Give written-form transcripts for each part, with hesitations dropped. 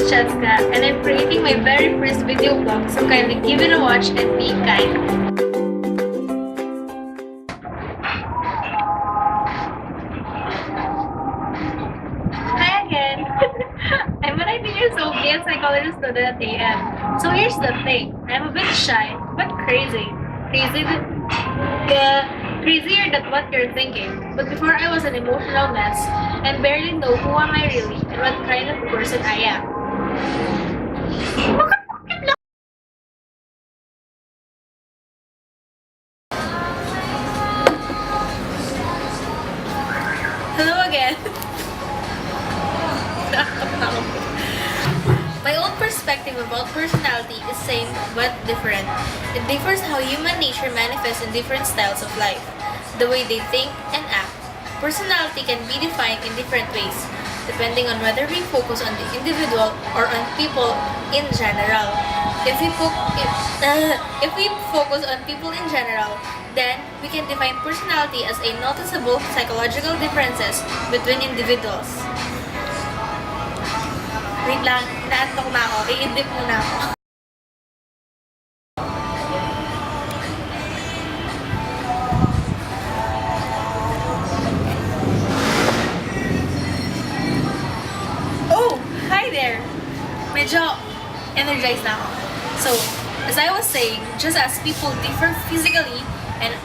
Cheska, and I'm creating my very first video blog, so kindly give it a watch and be kind. Hi again! I'm a 19 years old gay psychology student at AM. So here's the thing, I'm a bit shy, but crazy. Crazier than what you're thinking. But before I was an emotional mess, and barely know who am I really and what kind of person I am. Hello again. My own perspective about personality is same but different. It differs how human nature manifests in different styles of life, the way they think and act. Personality can be defined in different ways, depending on whether we focus on the individual or on people in general. If we focus on people in general, then we can define personality as a noticeable psychological differences between individuals. Wait lang, inaantok na ako. I-dip muna ako. Oh! Hi there! Medyo energized na ako. So, as I was saying, just as people differ physically in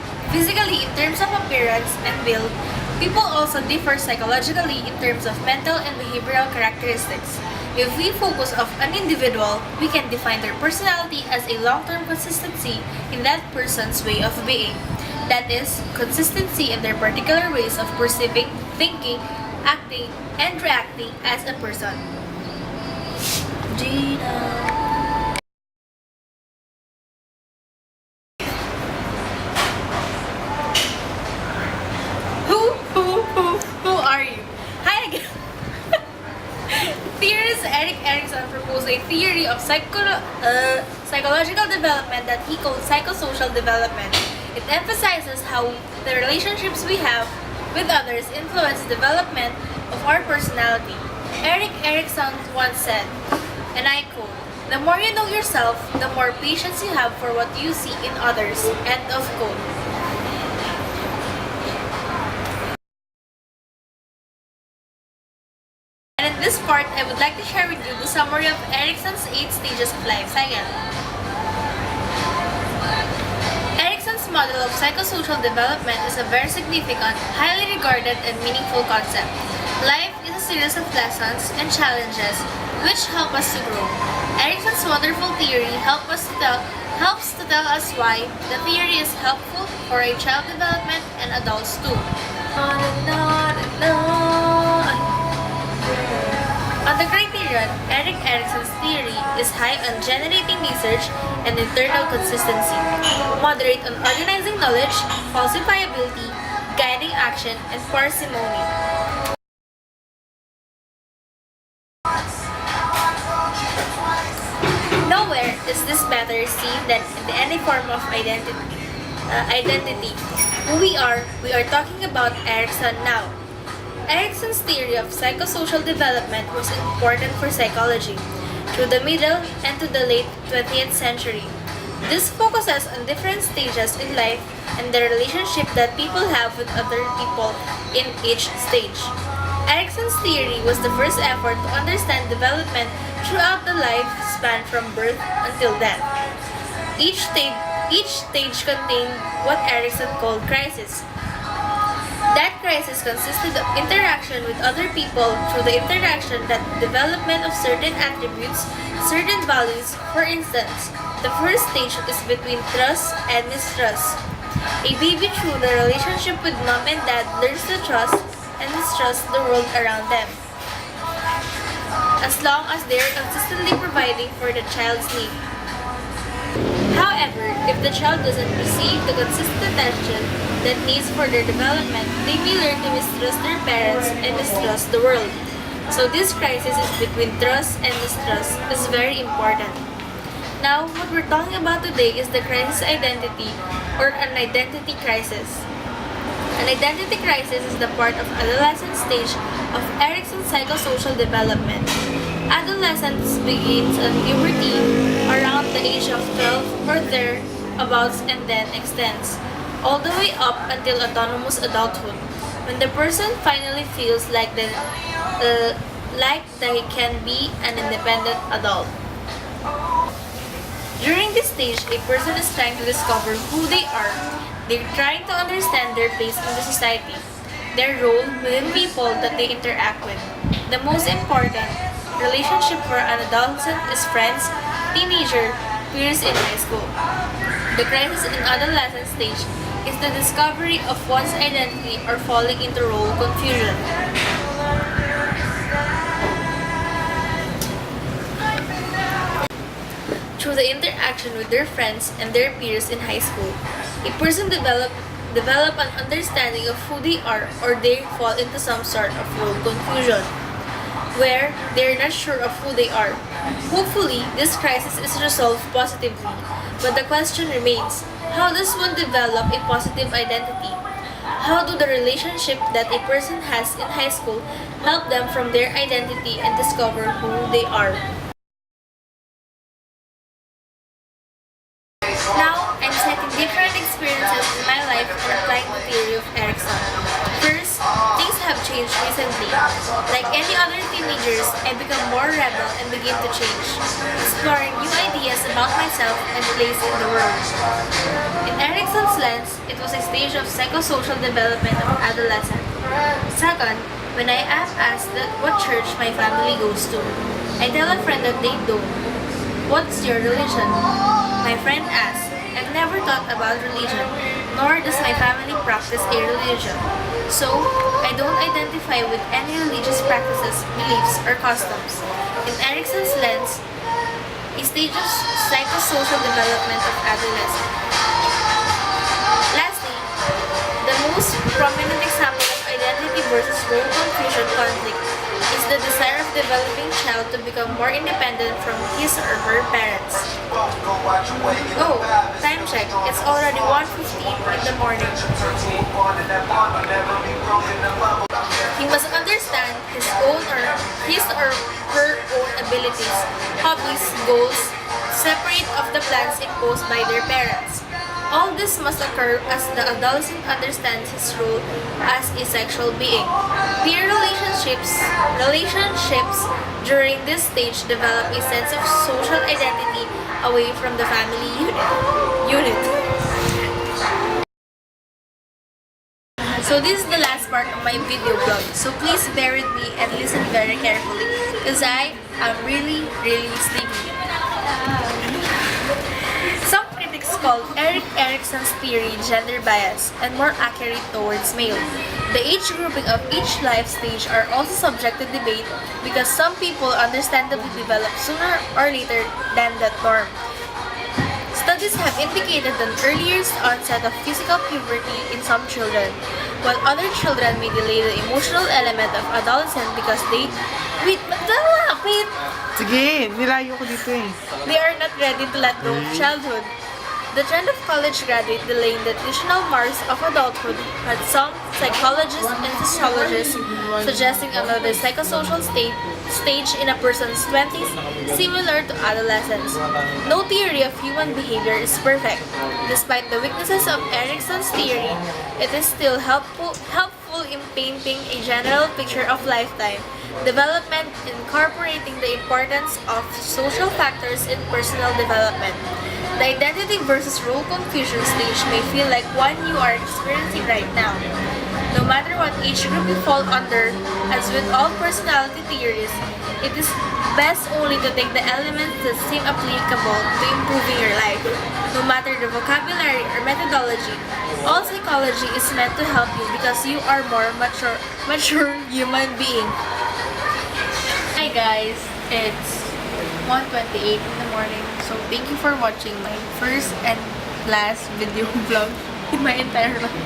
terms of appearance and build, people also differ psychologically in terms of mental and behavioral characteristics. If we focus on an individual, we can define their personality as a long-term consistency in that person's way of being. That is, consistency in their particular ways of perceiving, thinking, acting, and reacting as a person. Gina. Who are you? Hi again. Theorist Erik Erikson proposed a theory of psychological development that he called psychosocial development. It emphasizes how the relationships we have with others influence the development of our personality. Erik Erikson once said, and I quote, "The more you know yourself, the more patience you have for what you see in others." End of quote. And in this part, I would like to share with you the summary of Erikson's 8 stages of life cycle. Erikson's model of psychosocial development is a very significant, highly regarded, and meaningful concept. Life is a series of lessons and challenges which help us to grow. Erikson's wonderful theory helps to tell us why the theory is helpful for a child development and adults too. On and on and on. On the criterion, Erik Erikson's theory is high on generating research and internal consistency, moderate on organizing knowledge, falsifiability, guiding action, and parsimony. Nowhere is this better seen than in any form of identity. Who we are talking about Erikson now. Erikson's theory of psychosocial development was important for psychology through the middle and to the late 20th century. This focuses on different stages in life and the relationship that people have with other people in each stage. Erikson's theory was the first effort to understand development throughout the lifespan from birth until death. Each stage contained what Erikson called crisis. That crisis consisted of interaction with other people through the interaction that development of certain attributes, certain values. For instance, the first stage is between trust and mistrust. A baby through the relationship with mom and dad learns to trust and mistrust the world around them, as long as they are consistently providing for the child's need. However, if the child doesn't receive the consistent attention that needs for their development, they may learn to mistrust their parents and mistrust the world. So this crisis is between trust and mistrust is very important. Now, what we're talking about today is the crisis identity or an identity crisis. An identity crisis is the part of adolescent stage of Erikson's psychosocial development. Adolescence begins at puberty around the age of 12 or thereabouts and then extends all the way up until autonomous adulthood, when the person finally feels like they can be an independent adult. During this stage, a person is trying to discover who they are. They're trying to understand their place in the society, their role within people that they interact with. The most important relationship for an adolescent is friends, teenager, peers in high school. The crisis in adolescent stage is the discovery of one's identity or falling into role confusion. Through the interaction with their friends and their peers in high school, a person develop an understanding of who they are, or they fall into some sort of role confusion where they're not sure of who they are. Hopefully, this crisis is resolved positively, but the question remains, how does one develop a positive identity? How do the relationship that a person has in high school help them from their identity and discover who they are? Now, I'm setting different experiences in my life and applying the theory of Erikson. First, things have changed recently. Like any other teenagers, I become more rebel and begin to change, exploring new ideas about myself and place in the world. In Erikson's lens, it was a stage of psychosocial development of adolescent. Second, when I am asked what church my family goes to, I tell a friend that they don't. What's your religion? My friend asks, I've never thought about religion, nor does my family practice a religion. So, I don't identify with any religious practices, beliefs, or customs. In Erikson's lens, a stage of psychosocial development of adolescence. Lastly, the most prominent example of identity versus role confusion conflict is the desire of developing child to become more independent from his or her parents. Oh, time check. It's already 1:15 in the morning. He must understand his or her own abilities, hobbies, goals, separate of the plans imposed by their parents. All this must occur as the adolescent understands his role as a sexual being. Peer relationships during this stage develop a sense of social identity away from the family unit. So this is the last part of my video blog. So please bear with me and listen very carefully because I am really sleepy. Some critics call Erik Erikson's theory gender bias and more accurate towards male. The age grouping of each life stage are also subject to debate because some people understandably develop sooner or later than that norm. Studies have indicated an earlier onset of physical puberty in some children, while other children may delay the emotional element of adolescence because they... Wait! Sige, nilayo ko dito eh. They are not ready to let go of childhood. The trend of college graduate delaying the traditional marks of adulthood had some psychologists and sociologists suggesting another psychosocial stage in a person's 20s similar to adolescence. No theory of human behavior is perfect. Despite the weaknesses of Erikson's theory, it is still helpful in painting a general picture of lifetime development, incorporating the importance of social factors in personal development. The identity versus role confusion stage may feel like one you are experiencing right now. No matter what age group you fall under, as with all personality theories, it is best only to take the elements that seem applicable to improving your life. No matter the vocabulary or methodology, all psychology is meant to help you because you are more mature human being. Hi guys, it's 1:28 in the morning. So thank you for watching my first and last video vlog in my entire life.